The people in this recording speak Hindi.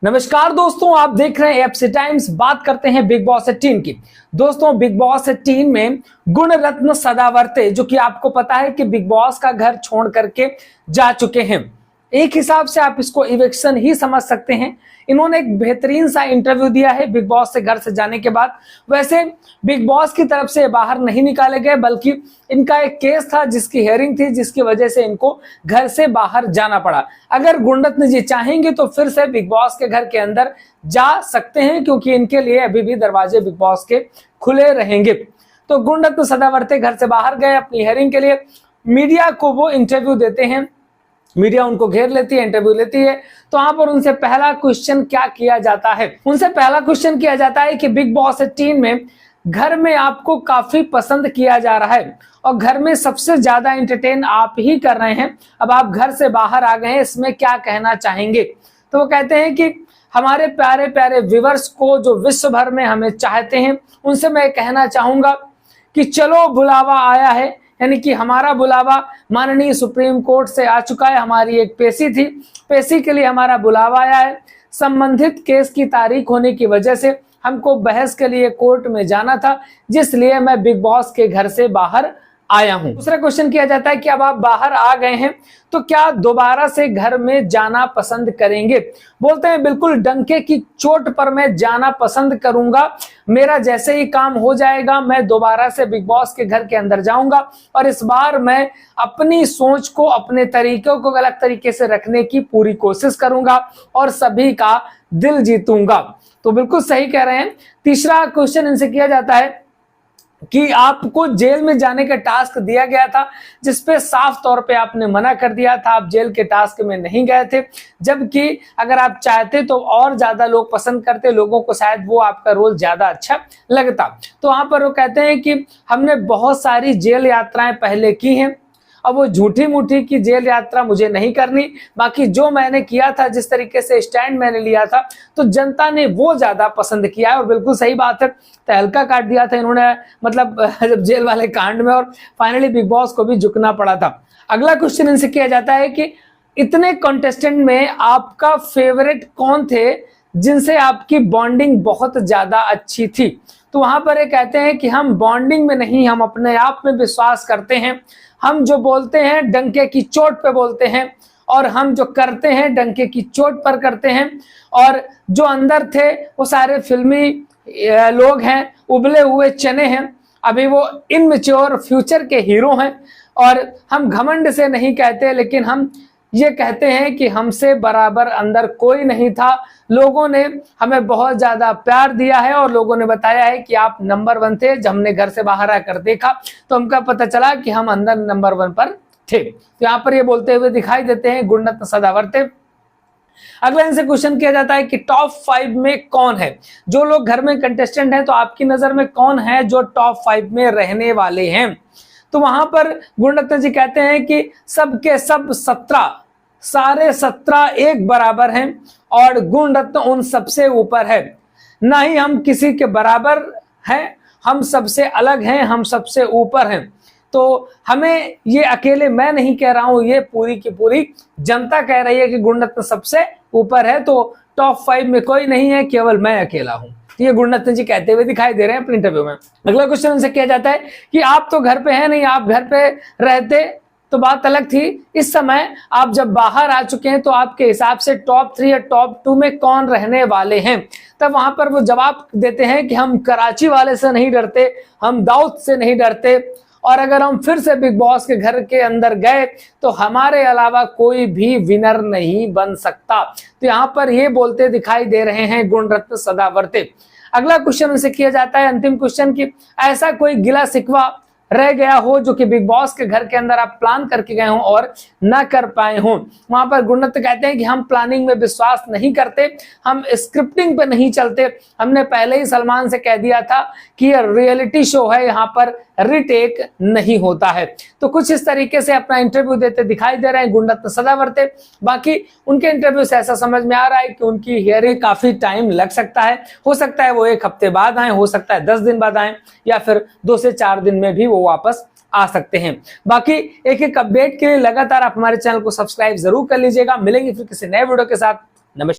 नमस्कार दोस्तों, आप देख रहे हैं एफसी टाइम्स। बात करते हैं बिग बॉस 18 की। दोस्तों, बिग बॉस 18 में गुण रत्न सदावर्ते, जो कि आपको पता है कि बिग बॉस का घर छोड़ करके जा चुके हैं, एक हिसाब से आप इसको इवेक्शन ही समझ सकते हैं। इन्होंने एक बेहतरीन सा इंटरव्यू दिया है बिग बॉस से घर से जाने के बाद। वैसे बिग बॉस की तरफ से बाहर नहीं निकाले गए, बल्कि इनका एक केस था जिसकी हियरिंग थी, जिसकी वजह से इनको घर से बाहर जाना पड़ा। अगर गुणरत्न जी चाहेंगे तो फिर से बिग बॉस के घर के अंदर जा सकते हैं, क्योंकि इनके लिए अभी भी दरवाजे बिग बॉस के खुले रहेंगे। तो गुणरत्न सदावर्ते घर से बाहर गए अपनी हियरिंग के लिए। मीडिया को वो इंटरव्यू देते हैं, मीडिया उनको घेर लेती है, इंटरव्यू लेती है। तो वहां पर उनसे पहला क्वेश्चन क्या किया जाता है? उनसे पहला क्वेश्चन किया जाता है कि बिग बॉस 18 में घर में आपको काफी पसंद किया जा रहा है और घर में सबसे ज्यादा एंटरटेन आप ही कर रहे हैं। अब आप घर से बाहर आ गए हैं, इसमें क्या कहना चाहेंगे? तो वो कहते हैं कि हमारे प्यारे प्यारे व्यूअर्स को, जो विश्व भर में हमें चाहते हैं, उनसे मैं कहना चाहूंगा कि चलो बुलावा आया है। यानी कि हमारा बुलावा माननीय सुप्रीम कोर्ट से आ चुका है। हमारी एक पेशी थी, पेशी के लिए हमारा बुलावा आया है। संबंधित केस की तारीख होने की वजह से हमको बहस के लिए कोर्ट में जाना था, जिसलिए मैं बिग बॉस के घर से बाहर आया हूं। दूसरा क्वेश्चन किया जाता है कि अब आप बाहर आ गए हैं तो क्या दोबारा से घर में जाना पसंद करेंगे? बोलते हैं बिल्कुल डंके की चोट पर मैं जाना पसंद करूंगा। मेरा जैसे ही काम हो जाएगा मैं दोबारा से बिग बॉस के घर के अंदर जाऊंगा और इस बार मैं अपनी सोच को, अपने तरीकों को अलग तरीके से रखने की पूरी कोशिश करूंगा और सभी का दिल जीतूंगा। तो बिल्कुल सही कह रहे हैं। तीसरा क्वेश्चन इनसे किया जाता है कि आपको जेल में जाने का टास्क दिया गया था, जिसपे साफ तौर पे आपने मना कर दिया था, आप जेल के टास्क में नहीं गए थे। जबकि अगर आप चाहते तो और ज्यादा लोग पसंद करते, लोगों को शायद वो आपका रोल ज्यादा अच्छा लगता। तो वहां पर वो कहते हैं कि हमने बहुत सारी जेल यात्राएं पहले की हैं, अब वो झूठी मूठी की जेल यात्रा मुझे नहीं करनी। बाकी जो मैंने किया था, जिस तरीके से स्टैंड मैंने लिया था, तो जनता ने वो ज्यादा पसंद किया है। और बिल्कुल सही बात है, तहलका काट दिया था इन्होंने, मतलब जब जेल वाले कांड में, और फाइनली बिग बॉस को भी झुकना पड़ा था। अगला क्वेश्चन इनसे किया जाता है कि इतने कंटेस्टेंट में आपका फेवरेट कौन थे जिनसे आपकी बॉन्डिंग बहुत ज्यादा अच्छी थी? तो वहां पर ये कहते हैं कि हम बॉन्डिंग में नहीं, हम अपने आप में विश्वास करते हैं। हम जो बोलते हैं डंके की चोट पे बोलते हैं और हम जो करते हैं डंके की चोट पर करते हैं। और जो अंदर थे वो सारे फिल्मी लोग हैं, उबले हुए चने हैं, अभी वो इनमेच्योर फ्यूचर के हीरो हैं। और हम घमंड से नहीं कहते, लेकिन हम ये कहते हैं कि हमसे बराबर अंदर कोई नहीं था। लोगों ने हमें बहुत ज्यादा प्यार दिया है और लोगों ने बताया है कि आप नंबर 1 थे। जब हमने घर से बाहर आकर देखा तो हमको पता चला कि हम अंदर नंबर 1 पर थे। तो यहाँ पर ये बोलते हुए दिखाई देते हैं गुणरत्न सदावर्ते। अगला इनसे क्वेश्चन किया जाता है कि टॉप 5 में कौन है? जो लोग घर में कंटेस्टेंट हैं, तो आपकी नजर में कौन है जो टॉप 5 में रहने वाले हैं? तो वहां पर गुणरत्न जी कहते हैं कि सबके सब 17, सारे 17 एक बराबर हैं और गुणरत्न उन सबसे ऊपर है। ना ही हम किसी के बराबर हैं, हम सबसे अलग हैं, हम सबसे ऊपर हैं। तो हमें ये अकेले मैं नहीं कह रहा हूं, ये पूरी की पूरी जनता कह रही है कि गुणरत्न सबसे ऊपर है। तो टॉप 5 में कोई नहीं है, केवल मैं अकेला हूं। ये गुणरत्न जी कहते हुए दिखाई दे रहे हैं अपने इंटरव्यू में। अगला क्वेश्चन उनसे किया जाता है कि आप तो घर पे हैं नहीं, आप घर पे रहते तो बात अलग थी। इस समय आप जब बाहर आ चुके हैं तो आपके हिसाब से टॉप 3 या टॉप 2 में कौन रहने वाले हैं? तब वहां पर वो जवाब देते हैं कि हम कराची वाले से नहीं डरते, हम दाऊद से नहीं डरते, और अगर हम फिर से बिग बॉस के घर के अंदर गए तो हमारे अलावा कोई भी विनर नहीं बन सकता। तो यहाँ पर ये बोलते दिखाई दे रहे हैं गुणरत्न सदावर्ते। अगला क्वेश्चन उनसे किया जाता है, अंतिम क्वेश्चन, की ऐसा कोई गिला शिकवा रह गया हो जो कि बिग बॉस के घर के अंदर आप प्लान करके गए हो और ना कर पाए हो? वहां पर गुणरत्न कहते हैं कि हम प्लानिंग में विश्वास नहीं करते, हम स्क्रिप्टिंग पे नहीं चलते। हमने पहले ही सलमान से कह दिया था कि ये रियलिटी शो है, यहाँ पर रिटेक नहीं होता है। तो कुछ इस तरीके से अपना इंटरव्यू देते दिखाई दे रहे हैं गुणरत्न सदावर्ते। बाकी उनके इंटरव्यू से ऐसा समझ में आ रहा है कि उनकी हियरिंग काफी टाइम लग सकता है। हो सकता है वो 1 हफ्ते बाद आए, हो सकता है 10 दिन बाद आए, या फिर 2 से 4 दिन में भी वो वापस आ सकते हैं। बाकी एक एक अपडेट के लिए लगातार आप हमारे चैनल को सब्सक्राइब जरूर कर लीजिएगा। मिलेंगे फिर किसी नए वीडियो के साथ।